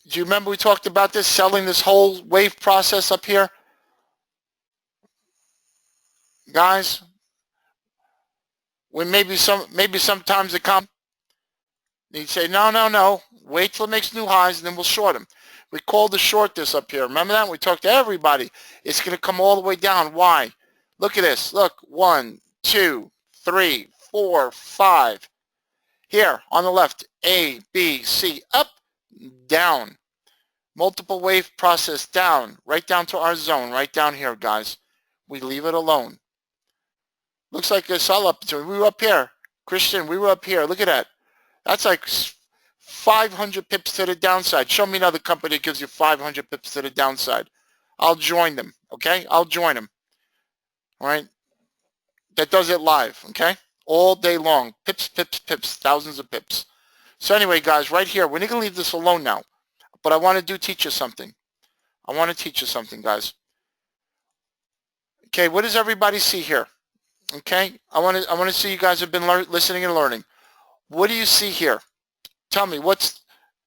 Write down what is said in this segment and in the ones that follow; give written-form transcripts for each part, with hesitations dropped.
Do you remember we talked about this, selling this whole wave process up here? Guys, when maybe sometimes it comes, you say, no, wait till it makes new highs and then we'll short them. We called the short this up here. Remember that? We talked to everybody. It's going to come all the way down. Why? Look at this. Look, 1, 2, 3, 4, 5. Here on the left, A, B, C, up, down. Multiple wave process down, right down to our zone, right down here, guys. We leave it alone. Looks like a sell up. We were up here. Christian, we were up here. Look at that. That's like 500 pips to the downside. Show me another company that gives you 500 pips to the downside. I'll join them, okay? I'll join them, all right? That does it live, okay? All day long. Pips, pips, pips, thousands of pips. So anyway, guys, right here, we're not going to leave this alone now. But I want to teach you something. I want to teach you something, guys. Okay, what does everybody see here? Okay, I want to see you guys have been listening and learning. What do you see here? Tell me,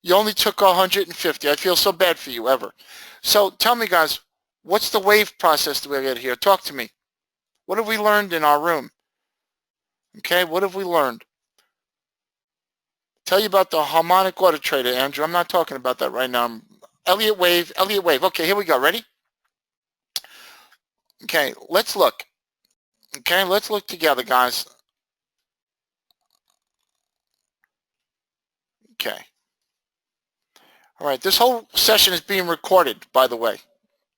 you only took 150. I feel so bad for you ever. So tell me, guys, what's the wave process that we get here? Talk to me. What have we learned in our room? Okay, what have we learned? Tell you about the harmonic auto trader, Andrew. I'm not talking about that right now. Elliot wave. Okay, here we go. Ready? Okay, let's look. Okay, let's look together, guys. Okay. All right, this whole session is being recorded, by the way.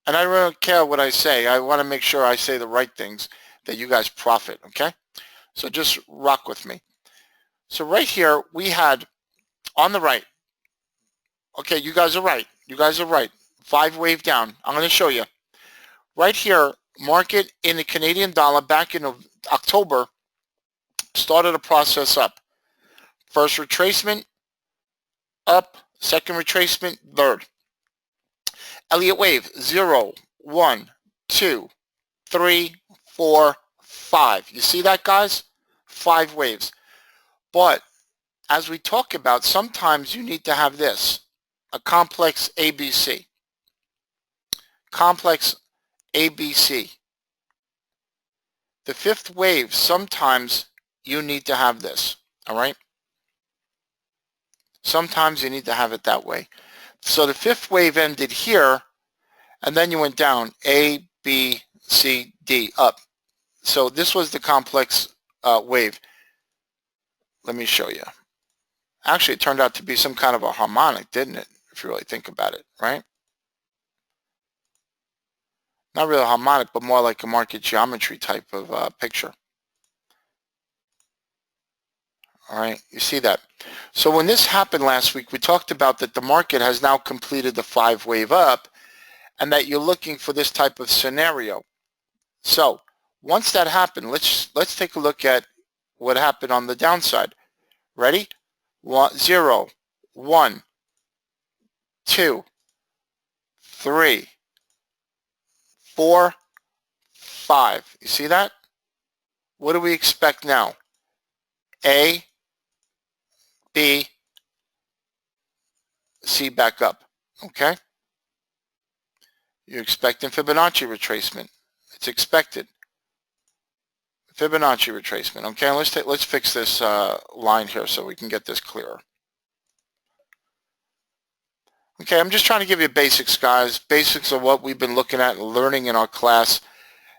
And I don't really care what I say. I want to make sure I say the right things that you guys profit, okay? So just rock with me. So right here, we had on the right, okay, you guys are right. You guys are right. 5 wave down. I'm going to show you. Right here, market in the Canadian dollar back in October started a process up. First retracement, up. Second retracement, third. Elliott wave, 0, 1, 2, 3, 4, 5. You see that, guys? 5 waves. But as we talk about, sometimes you need to have this, a complex ABC. Complex ABC. The 5th wave, sometimes you need to have this, all right? Sometimes you need to have it that way. So the 5th wave ended here, and then you went down, A, B, C, D, up. So this was the complex wave. Let me show you. Actually, it turned out to be some kind of a harmonic, didn't it? If you really think about it, right? Not really a harmonic, but more like a market geometry type of picture. All right, you see that. So when this happened last week, we talked about that the market has now completed the 5 wave up and that you're looking for this type of scenario. So once that happened, let's take a look at what happened on the downside. Ready? 0, 1, 2, 3, 4, 5. You see that? What do we expect now? A, B, C back up. Okay? You're expecting Fibonacci retracement. It's expected. Fibonacci retracement. Okay, let's fix this line here so we can get this clearer. Okay, I'm just trying to give you basics, guys. Basics of what we've been looking at and learning in our class.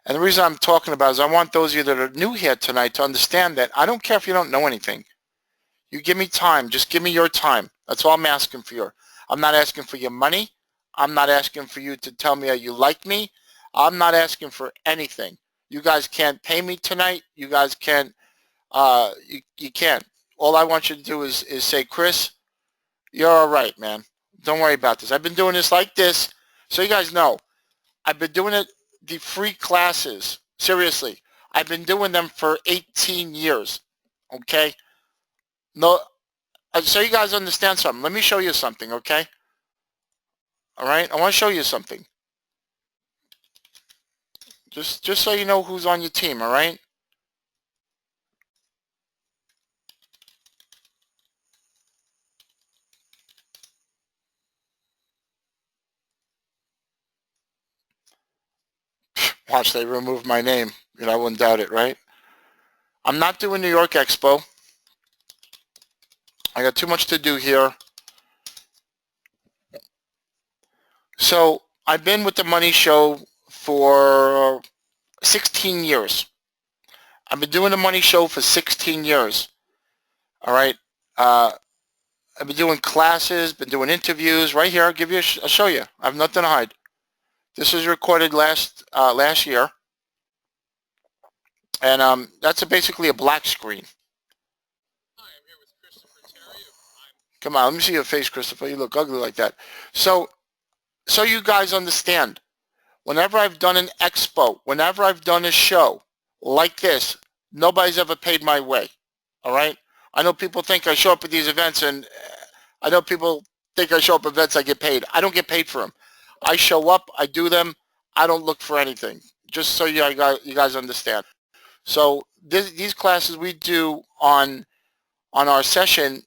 And the reason I'm talking about is I want those of you that are new here tonight to understand that I don't care if you don't know anything. You give me time. Just give me your time. That's all I'm asking for you. I'm not asking for your money. I'm not asking for you to tell me you like me. I'm not asking for anything. You guys can't pay me tonight. You guys can't. You can't. All I want you to do is say, Chris, you're all right, man. Don't worry about this. I've been doing this like this. So you guys know, I've been doing it, the free classes. Seriously. I've been doing them for 18 years. Okay? No, so you guys understand something. Let me show you something, okay? All right? I want to show you something. Just so you know who's on your team, all right? Watch, they remove my name. I wouldn't doubt it, right? I'm not doing New York Expo. I got too much to do here. So I've been with the Money Show for 16 years. I've been doing the Money Show for 16 years. All right. I've been doing classes, been doing interviews. Right here, I'll show you. I have nothing to hide. This was recorded last year, and that's basically a black screen. Hi, I'm here with Christopher Terry. Come on, let me see your face, Christopher. You look ugly like that. So you guys understand, whenever I've done an expo, whenever I've done a show like this, nobody's ever paid my way. All right? I know people think I show up at these events, and I know people think I show up at events I get paid. I don't get paid for them. I show up, I do them, I don't look for anything. Just so you guys understand. So these classes we do on our session,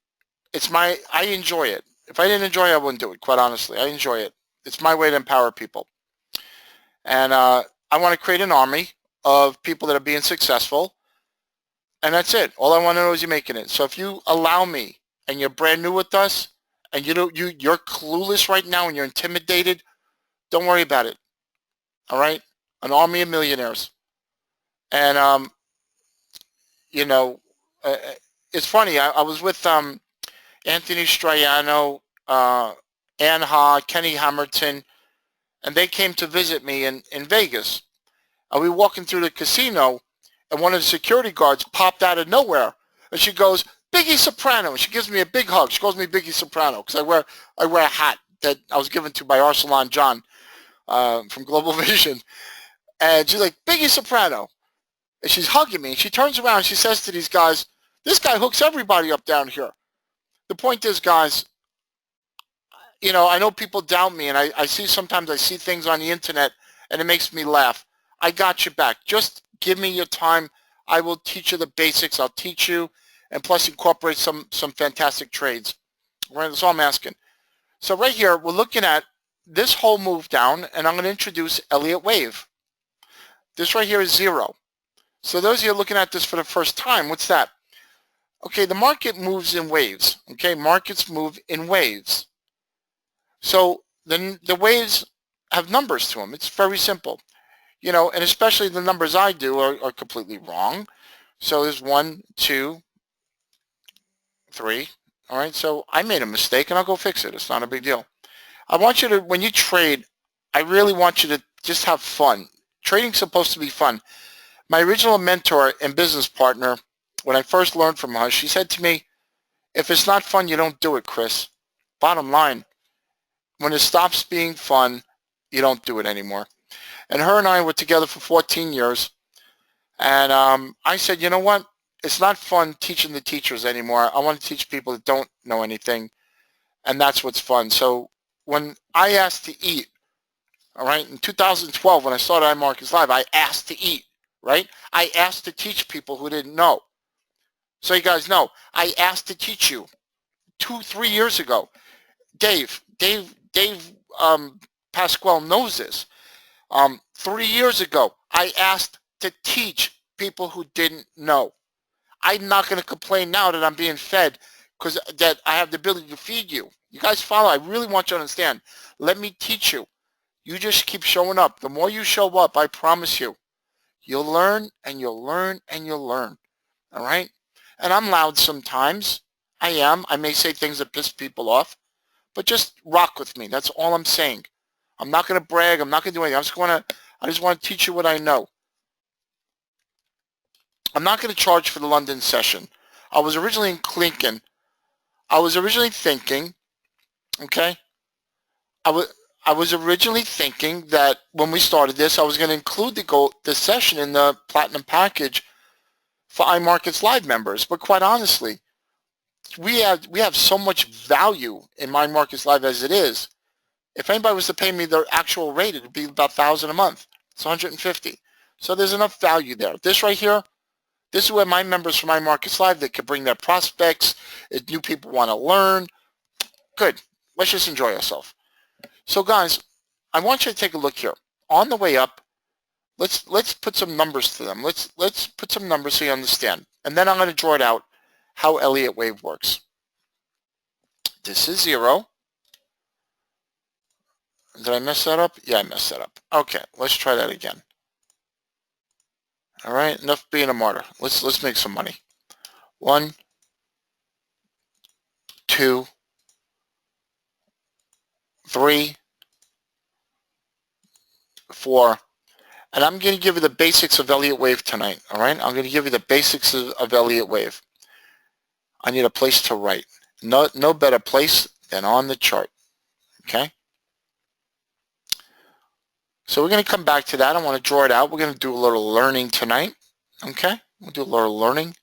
I enjoy it. If I didn't enjoy it, I wouldn't do it, quite honestly. I enjoy it. It's my way to empower people. And I want to create an army of people that are being successful. And that's it. All I want to know is you're making it. So if you allow me and you're brand new with us and you're clueless right now and you're intimidated, don't worry about it. All right? An army of millionaires. And, it's funny. I was with Anthony Straiano, Ann Ha, Kenny Hamilton, and they came to visit me in Vegas. And we were walking through the casino, and one of the security guards popped out of nowhere, and she goes, "Biggie Soprano," and she gives me a big hug. She calls me Biggie Soprano because I wear a hat that I was given to by Arsalan John from Global Vision, and she's like, "Biggie Soprano," and she's hugging me, and she turns around and she says to these guys, "This guy hooks everybody up down here." The point is, guys, I know people doubt me, and sometimes I see things on the internet, and it makes me laugh. I got you back. Just give me your time. I will teach you the basics. I'll teach you, and plus incorporate some fantastic trades. Right, that's all I'm asking. So right here, we're looking at this whole move down, and I'm going to introduce Elliot Wave. This right here is 0. So those of you looking at this for the first time, what's that? Okay, the market moves in waves. Okay, markets move in waves. So then the waves have numbers to them. It's very simple. And especially the numbers I do are completely wrong. So there's 1, 2, 3. All right, so I made a mistake, and I'll go fix it. It's not a big deal. I want you to, when you trade, I really want you to just have fun. Trading's supposed to be fun. My original mentor and business partner, when I first learned from her, she said to me, "If it's not fun, you don't do it, Chris." Bottom line, when it stops being fun, you don't do it anymore. And her and I were together for 14 years. And I said, you know what? It's not fun teaching the teachers anymore. I want to teach people that don't know anything. And that's what's fun. So when I asked to eat, all right, in 2012, when I started iMarkets Live, I asked to eat, right? I asked to teach people who didn't know. So you guys know, I asked to teach you 2-3 years ago. Dave Pasquale knows this. 3 years ago, I asked to teach people who didn't know. I'm not going to complain now that I'm being fed because that I have the ability to feed you. You guys follow. I really want you to understand. Let me teach you. You just keep showing up. The more you show up, I promise you, you'll learn and you'll learn and you'll learn. All right? And I'm loud sometimes. I am. I may say things that piss people off, but just rock with me. That's all I'm saying. I'm not going to brag. I'm not going to do anything. I just want to teach you what I know. I'm not going to charge for the London session. I was originally in Clinton. I was originally thinking, okay, I was originally thinking that when we started this, I was going to include the session in the Platinum package for iMarkets Live members. But quite honestly, we have so much value in iMarkets Live as it is. If anybody was to pay me the actual rate, it would be about $1,000 a month. It's $150. So there's enough value there. This right here, this is where my members from iMarkets Live, they could bring their prospects. If new people want to learn, good. Let's just enjoy ourselves. So guys, I want you to take a look here. On the way up, let's put some numbers to them. Let's put some numbers so you understand. And then I'm going to draw it out how Elliott wave works. This is 0. Did I mess that up? Yeah, I messed that up. Okay, let's try that again. All right, enough being a martyr. Let's make some money. 1, 2, 3, 4. And I'm going to give you the basics of Elliott wave tonight. All right, I'm going to give you the basics of Elliott wave. I need a place to write. No better place than on the chart. Okay. So we're going to come back to that. I want to draw it out. We're going to do a little learning tonight. Okay. We'll do a little learning.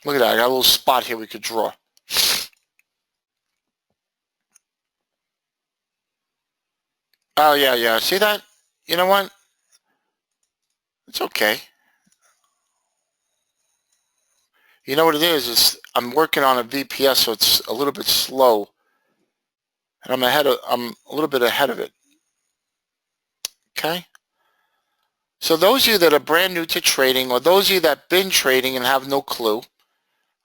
Look at that. I got a little spot here we could draw. Oh, yeah. See that? You know what? It's okay. You know what it is I'm working on a VPS, so it's a little bit slow. And I'm a little bit ahead of it. Okay? So those of you that are brand new to trading, or those of you that have been trading and have no clue,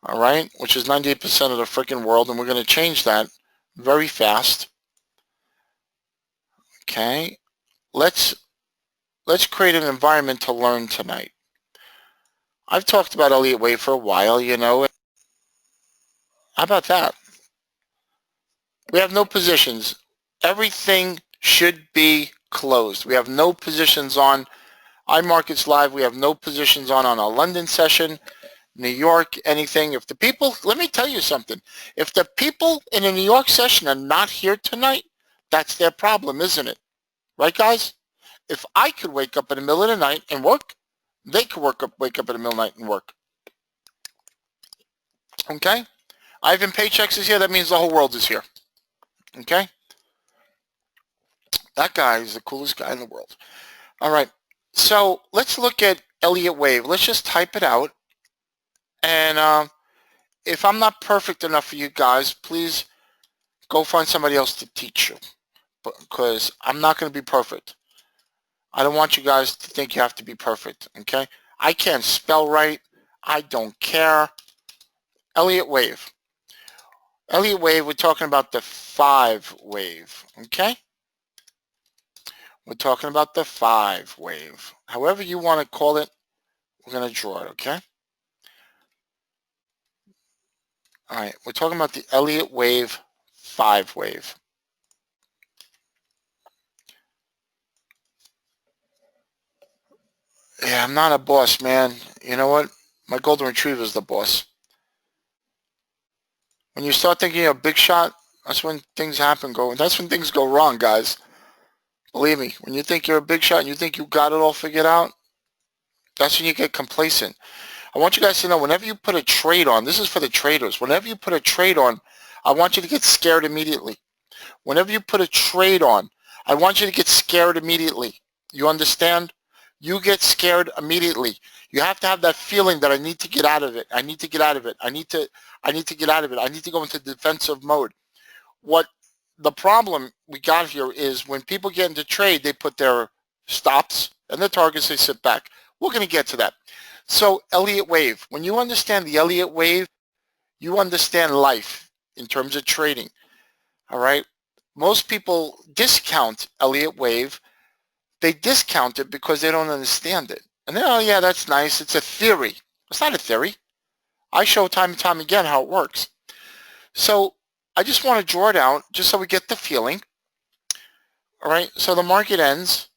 all right, which is 98% of the freaking world, and we're going to change that very fast. Okay? Let's create an environment to learn tonight. I've talked about Elliott wave for a while, you know. How about that? We have no positions. Everything should be closed. We have no positions on iMarkets Live. We have no positions on our London session, New York, anything. If the people, let me tell you something. If the people in the New York session are not here tonight, that's their problem, isn't it? Right, guys? If I could wake up in the middle of the night and work, they could wake up in the middle of the night and work. Okay? Ivan Paychecks is here. That means the whole world is here. Okay? That guy is the coolest guy in the world. All right. So let's look at Elliott wave. Let's just type it out. And if I'm not perfect enough for you guys, please go find somebody else to teach you, because I'm not going to be perfect. I don't want you guys to think you have to be perfect, okay? I can't spell right. I don't care. Elliott wave. Elliott wave, we're talking about the 5 wave, okay? We're talking about the 5 wave. However you want to call it, we're going to draw it, okay? All right, we're talking about the Elliott wave, 5 wave. Yeah, I'm not a boss, man. You know what? My golden retriever is the boss. When you start thinking you're a big shot, that's when things happen. That's when things go wrong, guys. Believe me, when you think you're a big shot and you think you got it all figured out, that's when you get complacent. I want you guys to know, whenever you put a trade on, this is for the traders, whenever you put a trade on, I want you to get scared immediately. Whenever you put a trade on, I want you to get scared immediately. You understand? You get scared immediately. You have to have that feeling that I need to get out of it. I need to get out of it. I need to get out of it. I need to go into defensive mode. What the problem we got here is when people get into trade, they put their stops and their targets, they sit back. We're going to get to that. So Elliott wave, when you understand the Elliott wave, you understand life in terms of trading. All right. Most people discount Elliott wave. They discount it because they don't understand it. And then, oh yeah, that's nice. It's a theory. It's not a theory. I show time and time again how it works. So I just want to draw it out just so we get the feeling. All right. So the market ends.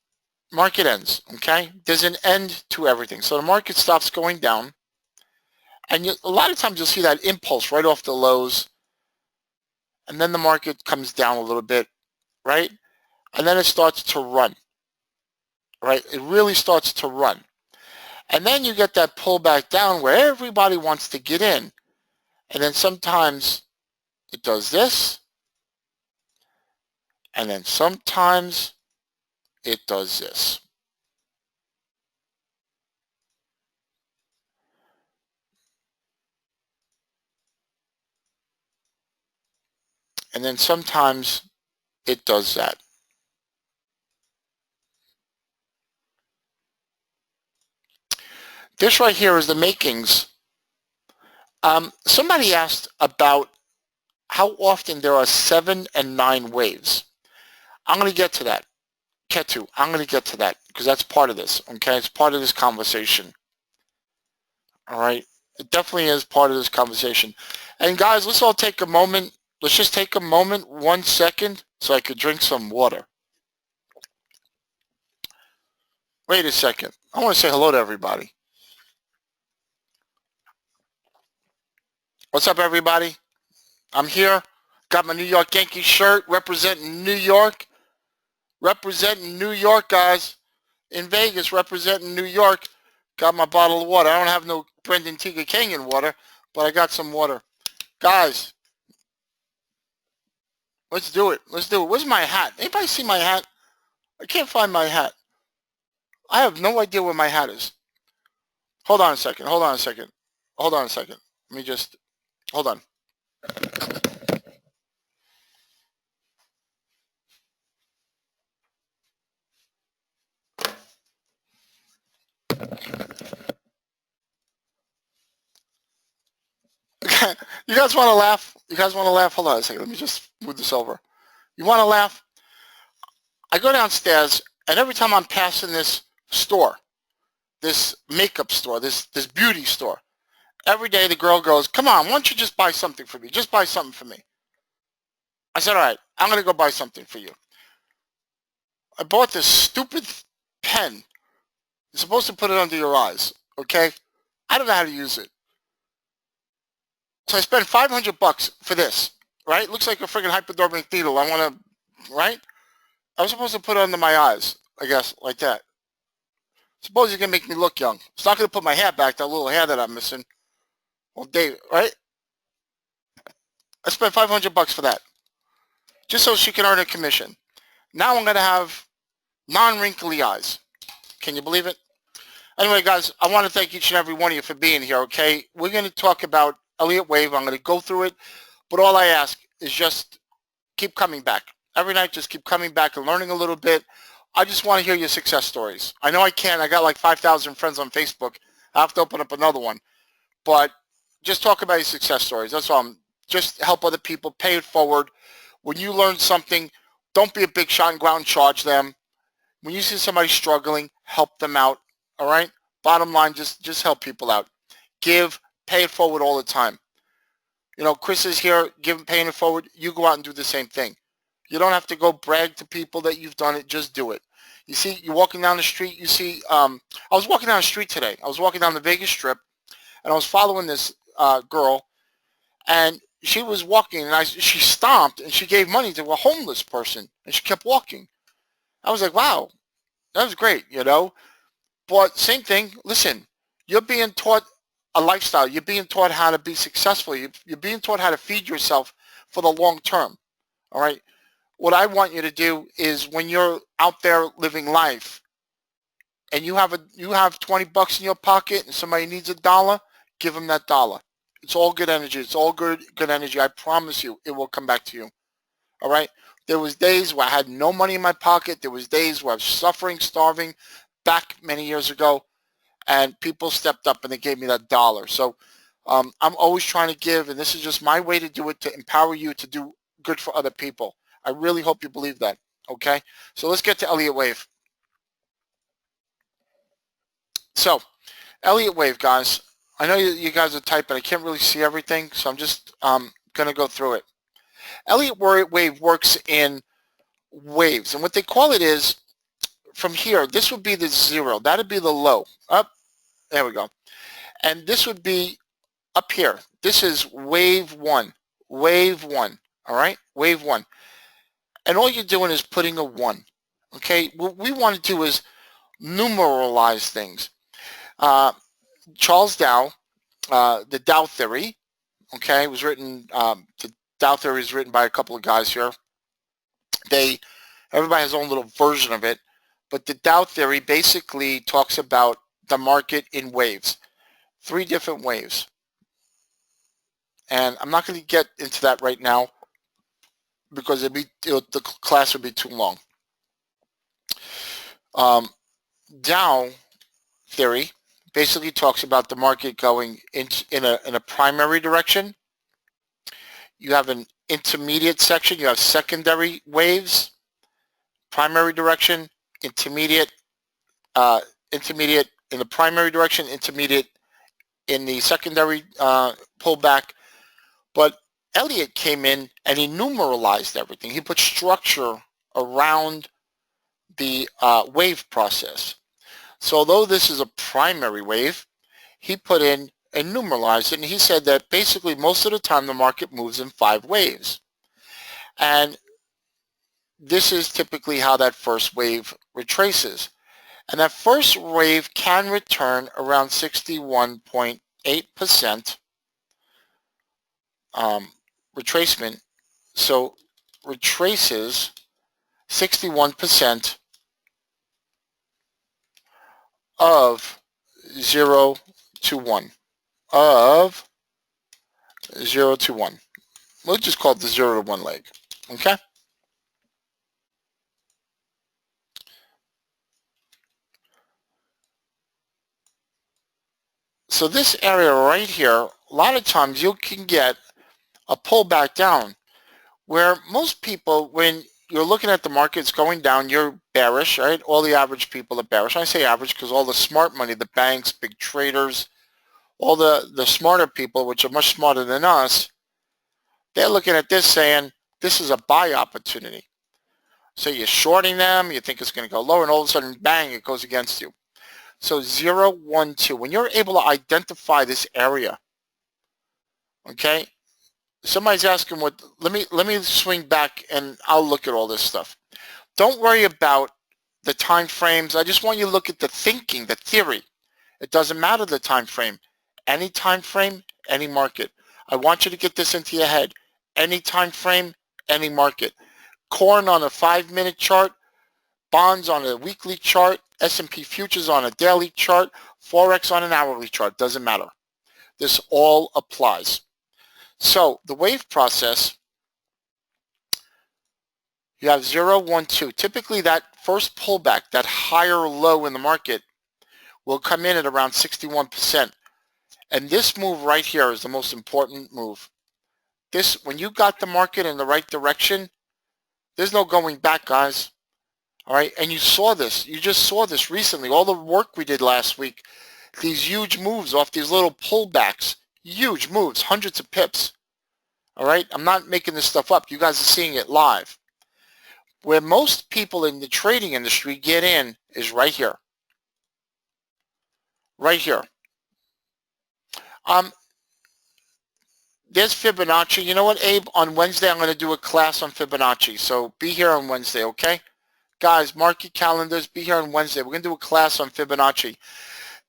Market ends. Okay. There's an end to everything. So the market stops going down. And a lot of times you'll see that impulse right off the lows. And then the market comes down a little bit. Right. And then it starts to run. Right. It really starts to run. And then you get that pullback down where everybody wants to get in. And then sometimes it does this. And then sometimes it does this. And then sometimes it does that. This right here is the makings. Somebody asked about how often there are 7 and 9 waves. I'm going to get to that. I'm going to get to that because that's part of this, okay? It's part of this conversation, all right? It definitely is part of this conversation. And guys, let's all take a moment. Let's just take a moment, 1 second, so I could drink some water. Wait a second. I want to say hello to everybody. What's up, everybody? I'm here. Got my New York Yankees shirt representing New York. Representing New York, guys. In Vegas, representing New York. Got my bottle of water. I don't have no Brendan Tiga Canyon water, but I got some water. Guys, let's do it. Let's do it. Where's my hat? Anybody see my hat? I can't find my hat. I have no idea where my hat is. Hold on a second. Hold on a second. Hold on a second. Let me just, hold on. You guys want to laugh? You guys want to laugh? Hold on a second. Let me just move this over. You want to laugh? I go downstairs, and every time I'm passing this store, this makeup store, this beauty store, every day the girl goes, come on, why don't you just buy something for me? Just buy something for me. I said, all right, I'm going to go buy something for you. I bought this stupid pen. You're supposed to put it under your eyes, okay? I don't know how to use it. So I spent $500 for this, right? Looks like a friggin' hypodermic needle. I want to, right? I was supposed to put it under my eyes, I guess, like that. Suppose you can make me look young. It's not going to put my hair back, that little hair that I'm missing. Well, Dave, right? I spent $500 for that. Just so she can earn a commission. Now I'm going to have non-wrinkly eyes. Can you believe it? Anyway, guys, I want to thank each and every one of you for being here, okay? We're going to talk about Elliot Wave. I'm going to go through it. But all I ask is just keep coming back. Every night, just keep coming back and learning a little bit. I just want to hear your success stories. I know I can't. I got like 5,000 friends on Facebook. I have to open up another one. But just talk about your success stories. That's all. Just help other people. Pay it forward. When you learn something, don't be a big shot and go out and charge them. When you see somebody struggling, help them out. All right? Bottom line, just help people out. Give, pay it forward all the time. You know, Chris is here, paying it forward. You go out and do the same thing. You don't have to go brag to people that you've done it. Just do it. You see, you're walking down the street. You see, I was walking down the street today. I was walking down the Vegas Strip, and I was following this girl, and she was walking, and she stomped, and she gave money to a homeless person, and she kept walking. I was like, wow, that was great, you know. But same thing. Listen, you're being taught a lifestyle. You're being taught how to be successful. You're being taught how to feed yourself for the long term. All right. What I want you to do is when you're out there living life and you have $20 in your pocket and somebody needs $1, give them that dollar. It's all good energy. It's all good energy. I promise you it will come back to you. All right. There was days where I had no money in my pocket. There was days where I was suffering, starving back many years ago, and people stepped up and they gave me that dollar. So I'm always trying to give, and this is just my way to do it, to empower you to do good for other people. I really hope you believe that. Okay. So let's get to Elliot Wave. So Elliot Wave, guys. I know you guys are typing. I can't really see everything, so I'm just going to go through it. Elliot Wave works in waves, and what they call it is from here, this would be the zero. That would be the low. Up. There we go. And this would be up here. This is wave one. Wave one. All right? Wave one. And all you're doing is putting a 1. Okay? What we want to do is numeralize things. Charles Dow, the Dow Theory, okay, was written, the Dow Theory is written by a couple of guys here. Everybody has their own little version of it, but the Dow Theory basically talks about the market in waves, 3 different waves. And I'm not going to get into that right now because the class would be too long. Dow Theory basically talks about the market going in a primary direction. You have an intermediate section. You have secondary waves, primary direction, intermediate in the primary direction, intermediate in the secondary pullback. But Elliot came in and he numeralized everything. He put structure around the wave process. So although this is a primary wave, he put in and numeralized it, and he said that basically most of the time the market moves in 5 waves. And this is typically how that first wave retraces. And that first wave can return around 61.8% retracement. So retraces 61% of 0 to 1. Of 0 to 1. We'll just call it the 0 to 1 leg. Okay? So this area right here, a lot of times you can get a pullback down where most people, when you're looking at the markets going down, you're bearish, right? All the average people are bearish. I say average because all the smart money, the banks, big traders, all the smarter people, which are much smarter than us, they're looking at this saying, this is a buy opportunity. So you're shorting them, you think it's going to go lower, and all of a sudden, bang, it goes against you. So 0, 1, 2. When you're able to identify this area, okay, somebody's asking what, let me swing back and I'll look at all this stuff. Don't worry about the time frames. I just want you to look at the thinking, the theory. It doesn't matter the time frame. Any time frame, any market. I want you to get this into your head. Any time frame, any market. Corn on a 5-minute chart, bonds on a weekly chart, S&P futures on a daily chart, Forex on an hourly chart. Doesn't matter. This all applies. So the wave process, you have 0, 1, 2. Typically that first pullback, that higher low in the market, will come in at around 61%. And this move right here is the most important move. This, when you got the market in the right direction, there's no going back, guys. All right, and you saw this. You just saw this recently. All the work we did last week, these huge moves off these little pullbacks, huge moves, hundreds of pips. All right, I'm not making this stuff up. You guys are seeing it live. Where most people in the trading industry get in is right here. Right here. There's Fibonacci. You know what, Abe? On Wednesday, I'm going to do a class on Fibonacci. So be here on Wednesday, okay? Guys, mark your calendars. Be here on Wednesday. We're going to do a class on Fibonacci.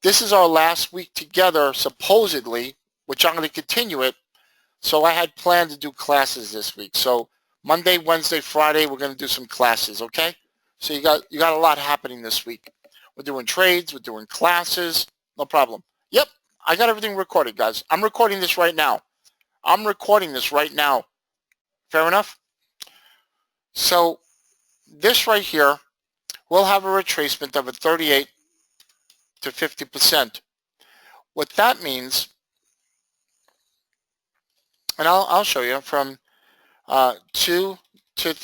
This is our last week together, supposedly, which I'm going to continue it. So I had planned to do classes this week. So Monday, Wednesday, Friday, we're going to do some classes, okay? So you got a lot happening this week. We're doing trades. We're doing classes. No problem. Yep, I got everything recorded, guys. I'm recording this right now. I'm recording this right now. Fair enough? So this right here will have a retracement of a 38 to 50%. What that means, and I'll show you, from 2 to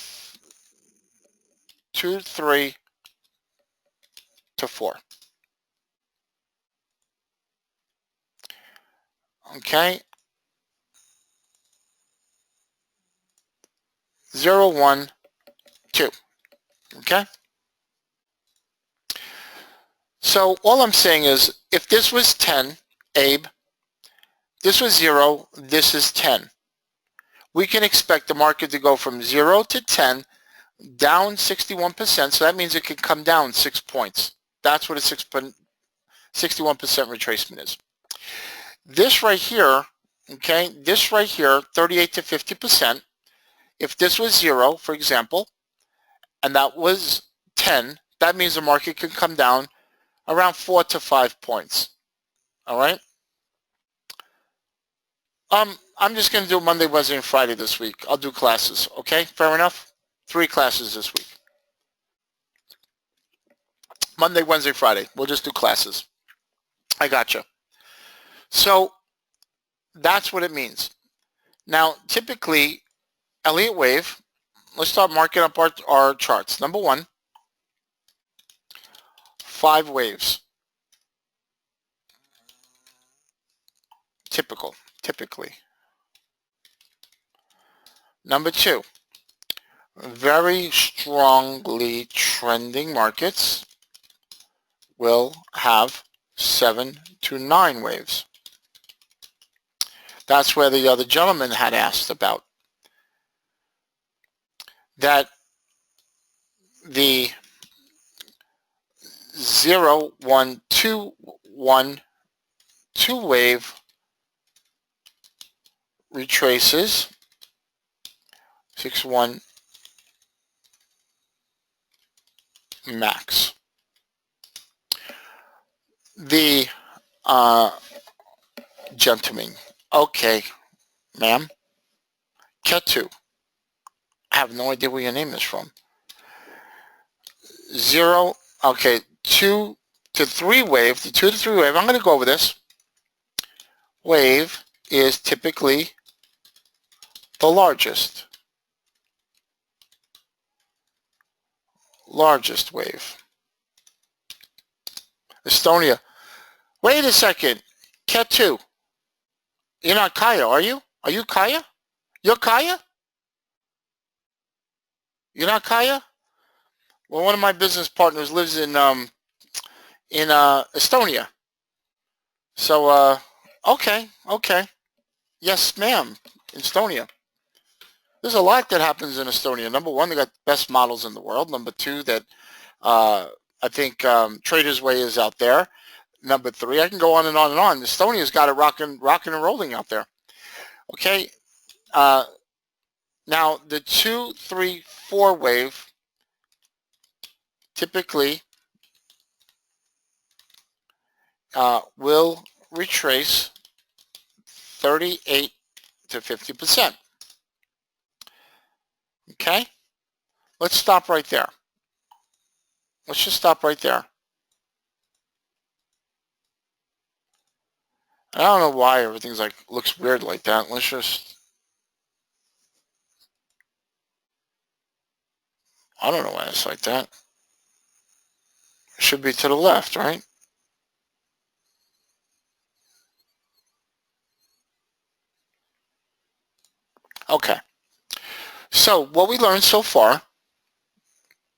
3 to 4. Okay. 0, 1, 2. Okay. So all I'm saying is, if this was 10, Abe, this was 0, this is 10. We can expect the market to go from 0 to 10, down 61%. So that means it could come down 6 points. That's what a 61% retracement is. This right here, okay, this right here, 38 to 50%. If this was 0, for example, and that was 10, that means the market could come down around 4 to 5 points. All right? I'm just going to do Monday, Wednesday, and Friday this week. I'll do classes. Okay? Fair enough? 3 classes this week. Monday, Wednesday, Friday. We'll just do classes. I gotcha. So that's what it means. Now, typically, Elliott wave, let's start marking up our charts. Number one, 5 waves. Typically. Number 2, very strongly trending markets will have 7 to 9 waves. That's where the other gentleman had asked about. That the 0, 1, 2, 1, 2 wave retraces 6, 1 max. The gentleman, okay, ma'am, Ketu, I have no idea where your name is from. 0, okay, 2 to 3 wave, the 2 to 3 wave, I'm going to go over this. Wave is typically the largest wave. Estonia. Wait a second. Ketu. You're not Kaya, are you? Are you Kaya? You're Kaya? You're not Kaya? Well, one of my business partners lives in Estonia. So, okay. Yes, ma'am. Estonia. There's a lot that happens in Estonia. Number one, they got the best models in the world. Number two, that I think Trader's Way is out there. Number 3, I can go on and on and on. Estonia's got it rocking and rolling out there. Okay. Now, the 2, 3, 4 wave typically will retrace 38 to 50%. Okay? Let's stop right there. Let's just stop right there. I don't know why everything's looks weird like that. Let's just, I don't know why it's like that. It should be to the left, right? Okay. So what we learned so far,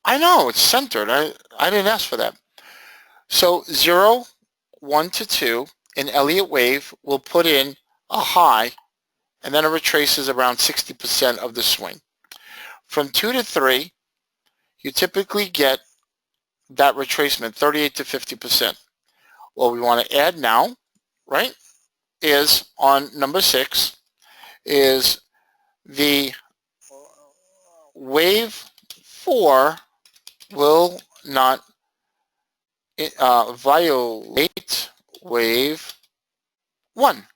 I know it's centered. I didn't ask for that. So 0, 1 to 2 in Elliott wave will put in a high, and then it retraces around 60% of the swing. From 2 to 3, you typically get that retracement, 38 to 50%. What we want to add now, right, is on number 6, is the wave 4 will not violate wave 1.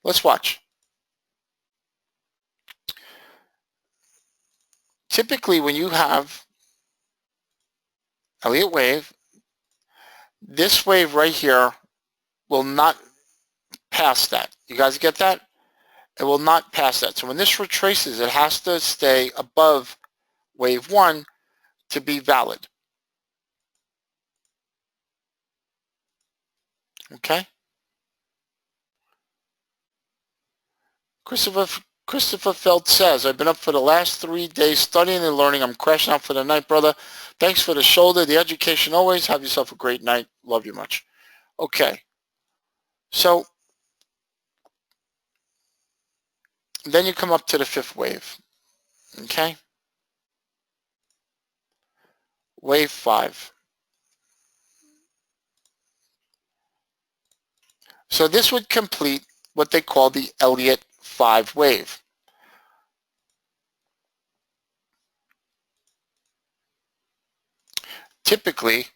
Let's watch. Typically, when you have Elliott wave, this wave right here will not pass that. You guys get that? It will not pass that. So when this retraces, it has to stay above wave 1 to be valid. Okay? Christopher Feld says, I've been up for the last 3 days studying and learning. I'm crashing out for the night, brother. Thanks for the shoulder, the education always. Have yourself a great night. Love you much. Okay. So then you come up to the 5th wave. Okay? Wave 5. So this would complete what they call the Elliott 5 wave. Typically,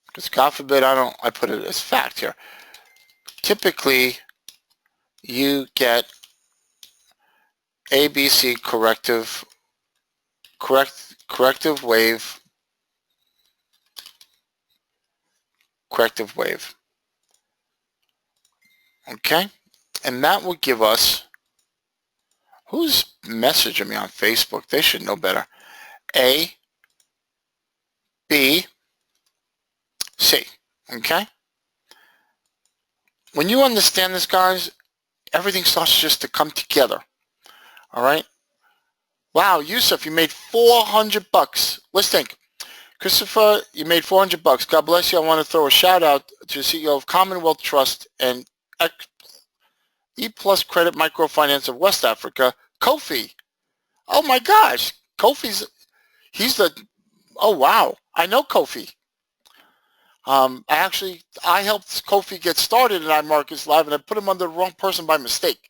because God forbid I put it as fact here. Typically, you get ABC corrective corrective wave. Okay, and that will give us, who's messaging me on Facebook? They should know better. A, B, C. Okay? When you understand this, guys, everything starts just to come together. All right? Wow, Yusuf, you made 400 bucks. Let's think. Christopher, you made 400 bucks. God bless you. I want to throw a shout out to the CEO of Commonwealth Trust and E Plus Credit Microfinance of West Africa, Kofi. Oh my gosh. He's the, oh wow. I know Kofi. I helped Kofi get started in iMarkets Live, and I put him under the wrong person by mistake.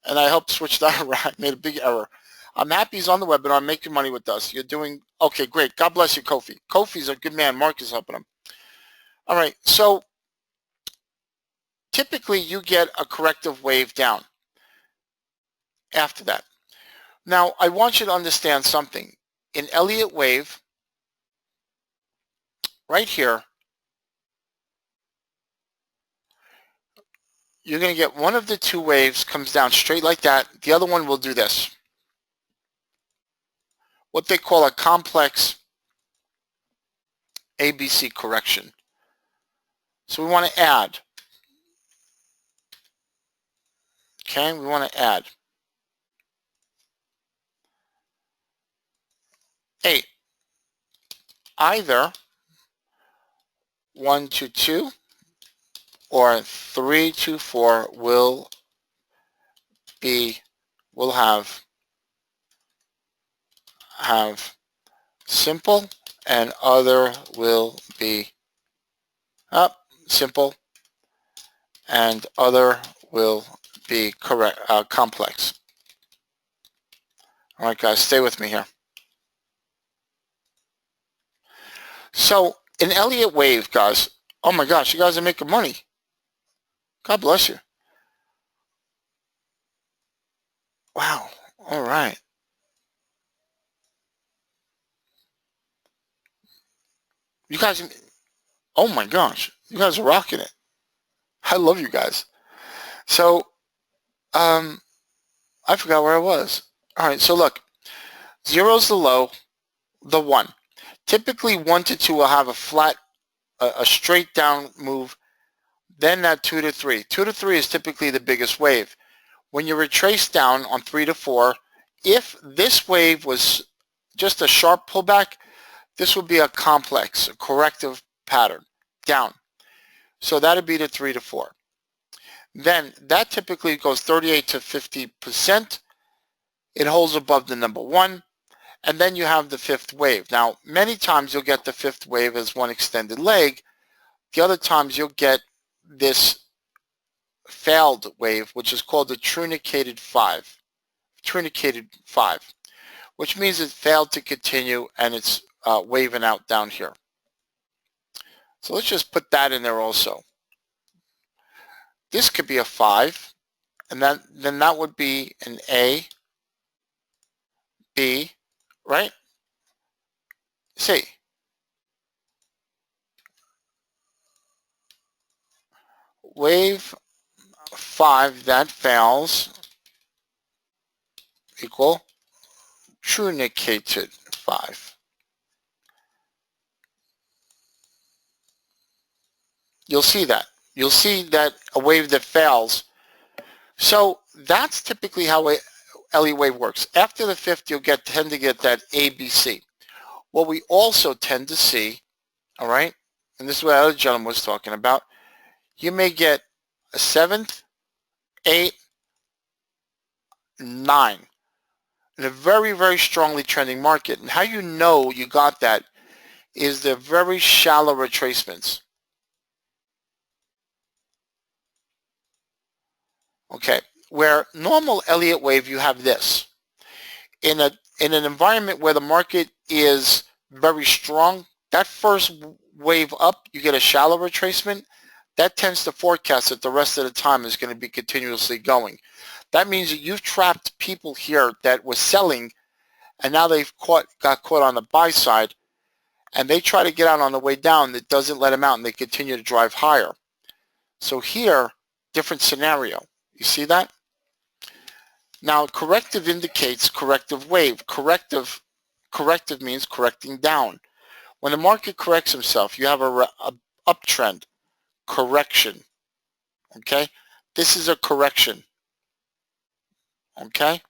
And I helped switch that around. I made a big error. I'm happy he's on the webinar, making money with us. You're doing, okay, great. God bless you, Kofi. Kofi's a good man. Mark is helping him. All right, so typically you get a corrective wave down after that. Now, I want you to understand something. In Elliott wave, right here, you're going to get one of the two waves comes down straight like that. The other one will do this. What they call a complex ABC correction. So we want to add. Okay, we want to add 8. Either 1 to 2 or 3 to 4 will have simple, and other will be simple, and other will be complex. All right, guys, stay with me here. So in Elliott wave, guys, oh my gosh, you guys are making money. God bless you. Wow. All right. You guys, oh my gosh, you guys are rocking it. I love you guys. So, I forgot where I was. All right, so look, 0's the low, the 1. Typically 1 to 2 will have a flat, a straight down move. Then that 2 to 3. 2 to 3 is typically the biggest wave. When you retrace down on 3 to 4, if this wave was just a sharp pullback, this would be a complex, a corrective pattern, down. So that would be the 3 to 4. Then that typically goes 38 to 50%. It holds above the number 1. And then you have the 5th wave. Now, many times you'll get the 5th wave as one extended leg. The other times you'll get this failed wave, which is called the truncated 5. Truncated 5, which means it failed to continue and it's waving out down here. So let's just put that in there also. This could be a 5, and then that would be an A, B, right? C. Wave 5 that fails equal truncated 5. You'll see that. You'll see that a wave that fails. So that's typically how Elliott wave works. After the 5th, you'll tend to get that ABC. What we also tend to see, all right, and this is what the other gentleman was talking about, you may get a 7th, 8, 9 in a very, very strongly trending market. And how you know you got that is the very shallow retracements. Okay, where normal Elliott wave, you have this. In an environment where the market is very strong, that first wave up, you get a shallow retracement. That tends to forecast that the rest of the time is going to be continuously going. That means that you've trapped people here that were selling and now they've got caught on the buy side, and they try to get out on the way down. That doesn't let them out, and they continue to drive higher. So here, different scenario. You see that? Now, corrective indicates corrective wave. Corrective means correcting down. When the market corrects himself, you have a uptrend, correction. Okay? This is a correction. Okay?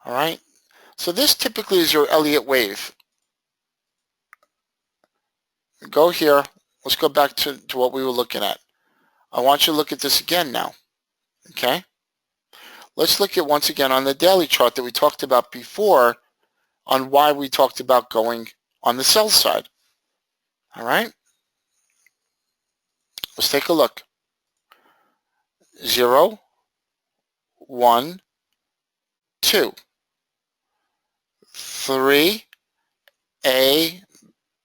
All right? So this typically is your Elliot wave. Go here. Let's go back to what we were looking at. I want you to look at this again now. Okay? Let's look at once again on the daily chart that we talked about before on why we talked about going on the sell side. All right? Let's take a look. 0, 1, 2, 3, A,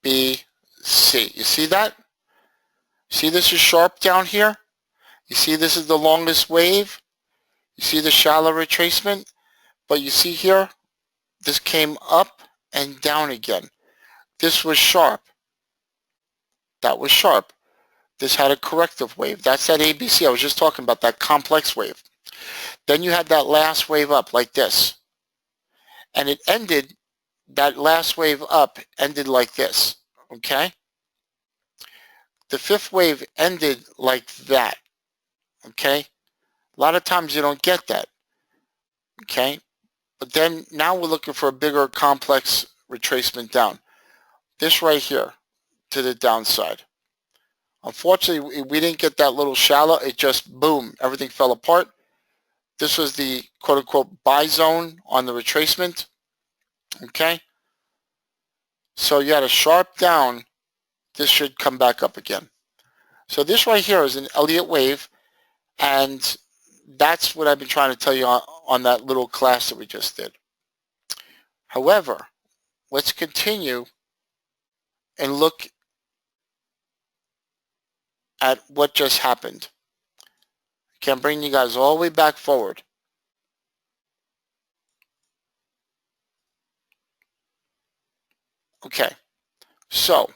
B, C. You see that? See this is sharp down here? You see this is the longest wave? You see the shallow retracement? But you see here, this came up and down again. This was sharp. That was sharp. This had a corrective wave. That's that ABC. I was just talking about, that complex wave. Then you had that last wave up like this. And it ended, that last wave up ended like this. Okay? The fifth wave ended like that. Okay? A lot of times you don't get that. Okay? But then now we're looking for a bigger complex retracement down. This right here to the downside. Unfortunately, we didn't get that little shallow. It just, boom, everything fell apart. This was the quote-unquote buy zone on the retracement. Okay? So you had a sharp down. This should come back up again. So this right here is an Elliott wave, and that's what I've been trying to tell you on that little class that we just did. However, let's continue and look at what just happened. Okay, I'm bringing you guys all the way back forward. Okay, so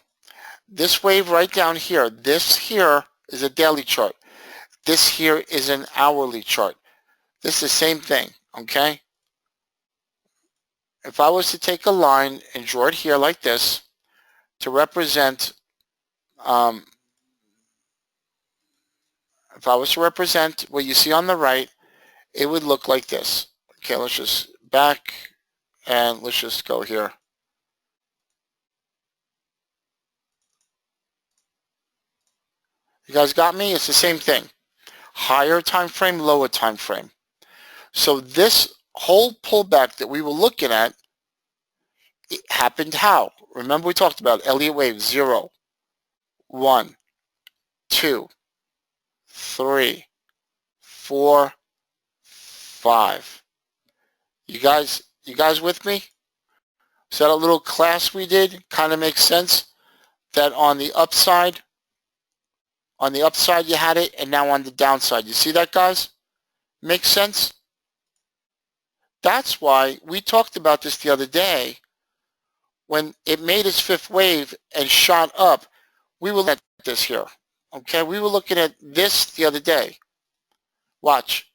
this wave right down here, this here is a daily chart. This here is an hourly chart. This is the same thing, okay? If I was to take a line and draw it here like this to represent, if I was to represent what you see on the right, it would look like this. Okay, let's just back and let's just go here. You guys got me? It's the same thing. Higher time frame, lower time frame. So this whole pullback that we were looking at, it happened how? Remember we talked about Elliott wave 0, 1, 2, 3, 4, 5. You guys with me? So that little class we did kind of makes sense that on the upside you had it, and now on the downside. You see that, guys? Makes sense? That's why we talked about this the other day. When it made its fifth wave and shot up, we were looking at this here. Okay, we were looking at this the other day. Watch.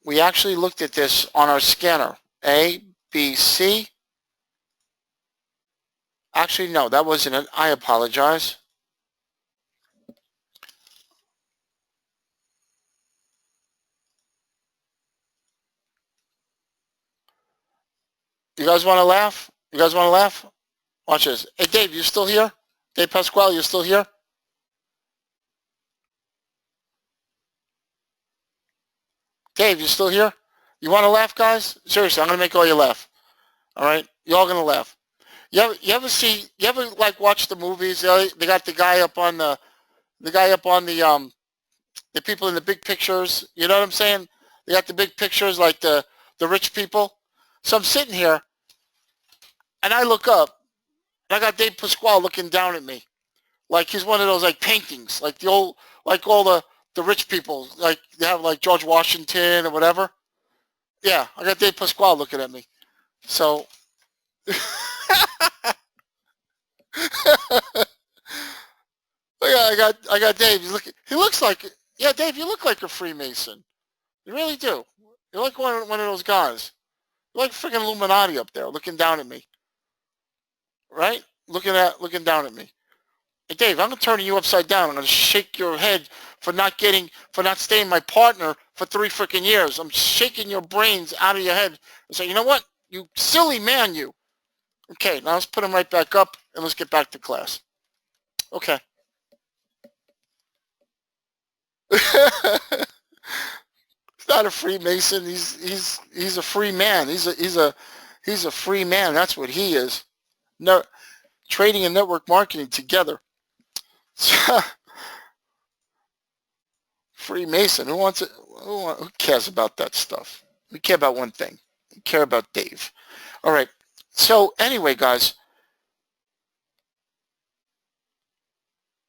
We actually looked at this on our scanner. A, B, C. Actually, no, that wasn't it. I apologize. You guys want to laugh? You guys want to laugh? Watch this. Hey, Dave, you still here? Dave Pasquale, you still here? Dave, you still here? You want to laugh, guys? Seriously, I'm going to make all you laugh. All right? You're all going to laugh. You ever like watch the movies? They got the guy up on the people in the big pictures. You know what I'm saying? They got the big pictures like the rich people. So I'm sitting here, and I look up, and I got Dave Pasquale looking down at me, like he's one of those like paintings, like the old, like all the the rich people, like they have like George Washington or whatever. Yeah, I got Dave Pasquale looking at me. So I got Dave. He looks like, yeah, Dave, you look like a Freemason. You really do. You're like one of those guys. You're like freaking Illuminati up there looking down at me. Right? Looking down at me. Hey Dave, I'm gonna turn you upside down. I'm gonna shake your head for not staying my partner for 3 freaking years. I'm shaking your brains out of your head and say, you know what? You silly man, you. Okay, now let's put him right back up and let's get back to class. Okay. He's not a Freemason. He's a free man. He's a free man. That's what he is. No, trading and network marketing together. Freemason. Who wants it? Who cares about that stuff? We care about one thing. We care about Dave. All right. So anyway, guys,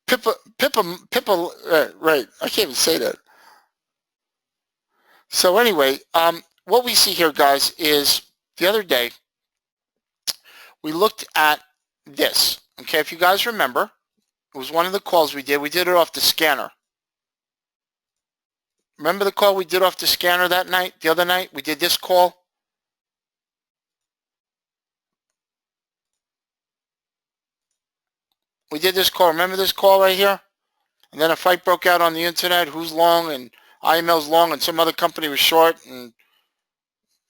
Pippa, right? I can't even say that. So anyway, what we see here, guys, is the other day we looked at this. Okay, if you guys remember, it was one of the calls we did. We did it off the scanner. Remember the call we did off the scanner that night? The other night we did this call. We did this call. Remember this call right here? And then a fight broke out on the internet. Who's long and IML's long and some other company was short. And,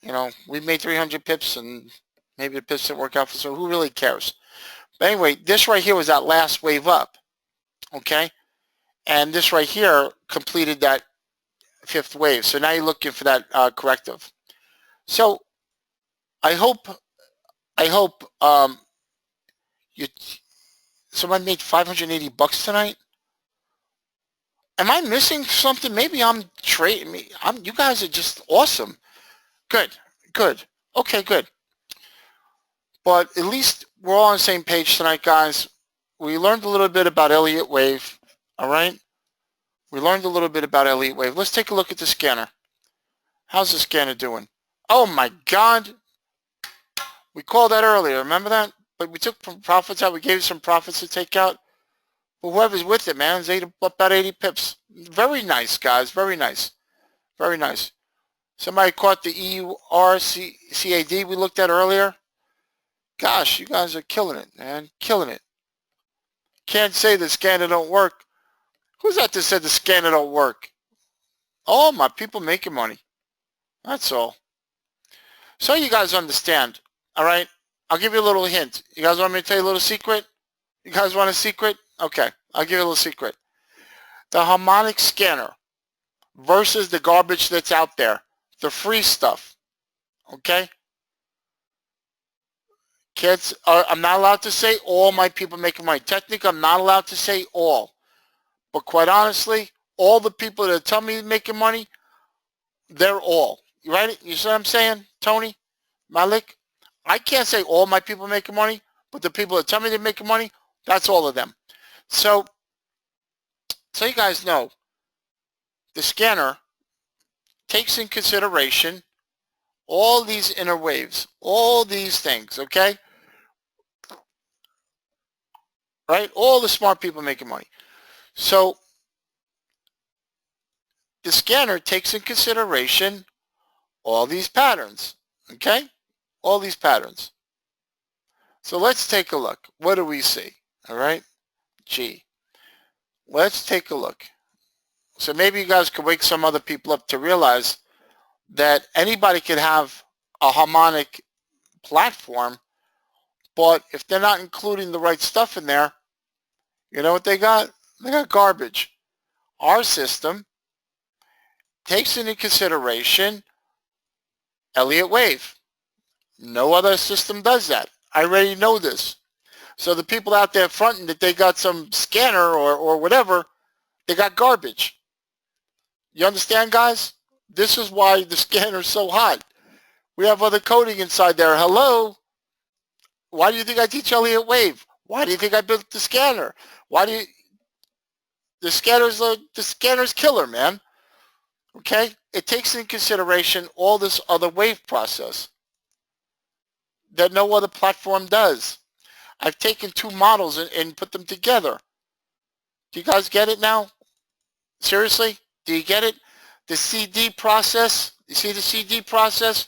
you know, we made 300 pips and maybe the pips didn't work out for so who really cares? But anyway, this right here was that last wave up. Okay? And this right here completed that 5th wave. So now you're looking for that corrective. So I hope somebody made $580 tonight. Am I missing something? Maybe I'm trading. You guys are just awesome. Good. Okay, good. But at least we're all on the same page tonight, guys. We learned a little bit about Elliot wave. All right. We learned a little bit about Elliot wave. Let's take a look at the scanner. How's the scanner doing? Oh my God. We called that earlier. Remember that? But we took profits out. We gave you some profits to take out. But whoever's with it, man, is about 80 pips. Very nice, guys. Very nice. Very nice. Somebody caught the EURCAD we looked at earlier. Gosh, you guys are killing it, man. Killing it. Can't say the scanner don't work. Who's that said the scanner don't work? All my people making money. That's all. So you guys understand, all right? I'll give you a little hint. You guys want me to tell you a little secret? You guys want a secret? Okay, I'll give you a little secret. The harmonic scanner versus the garbage that's out there, the free stuff, okay? Kids, I'm not allowed to say all my people making money. Technically, I'm not allowed to say all. But quite honestly, all the people that tell me they're making money, they're all. You right? You see what I'm saying, Tony? Malik? I can't say all my people making money, but the people that tell me they're making money, that's all of them. So you guys know, the scanner takes in consideration all these inner waves, all these things, okay? Right? All the smart people making money. So the scanner takes in consideration all these patterns, okay? All these patterns. So let's take a look. What do we see? All right? G. Let's take a look. So maybe you guys could wake some other people up to realize that anybody could have a harmonic platform, but if they're not including the right stuff in there, you know what they got? They got garbage. Our system takes into consideration Elliott wave. No other system does that. I already know this. So the people out there fronting that they got some scanner or whatever, they got garbage. You understand, guys? This is why the scanner is so hot. We have other coding inside there. Hello? Why do you think I teach Elliott wave? Why do you think I built the scanner? The The scanner's killer, man. Okay? It takes into consideration all this other wave process that no other platform does. I've taken two models and put them together. Do you guys get it now? Seriously? Do you get it? The CD process, you see the CD process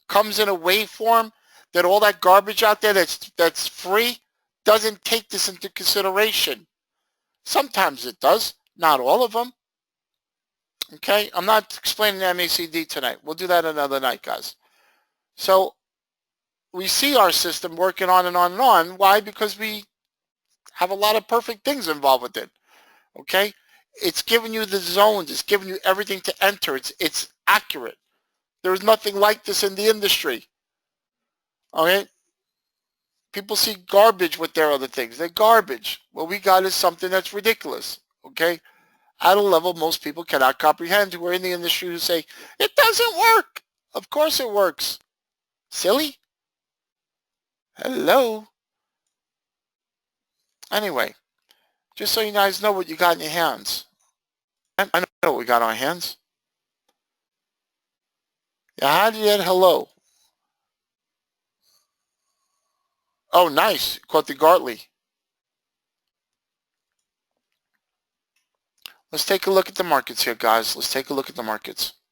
comes in a waveform that all that garbage out there that's free doesn't take this into consideration. Sometimes it does, not all of them. Okay? I'm not explaining MACD tonight. We'll do that another night, guys. So we see our system working on and on and on. Why? Because we have a lot of perfect things involved with it. Okay? It's giving you the zones. It's giving you everything to enter. It's accurate. There's nothing like this in the industry. Okay? People see garbage with their other things. They're garbage. What we got is something that's ridiculous. Okay? At a level most people cannot comprehend who are in the industry who say, it doesn't work. Of course it works. Silly? Hello? Anyway, just so you guys know what you got in your hands. I know what we got on our hands. Yeah, Elliot, hello. Oh, nice. Caught the Gartley. Let's take a look at the markets here, guys. Let's take a look at the markets.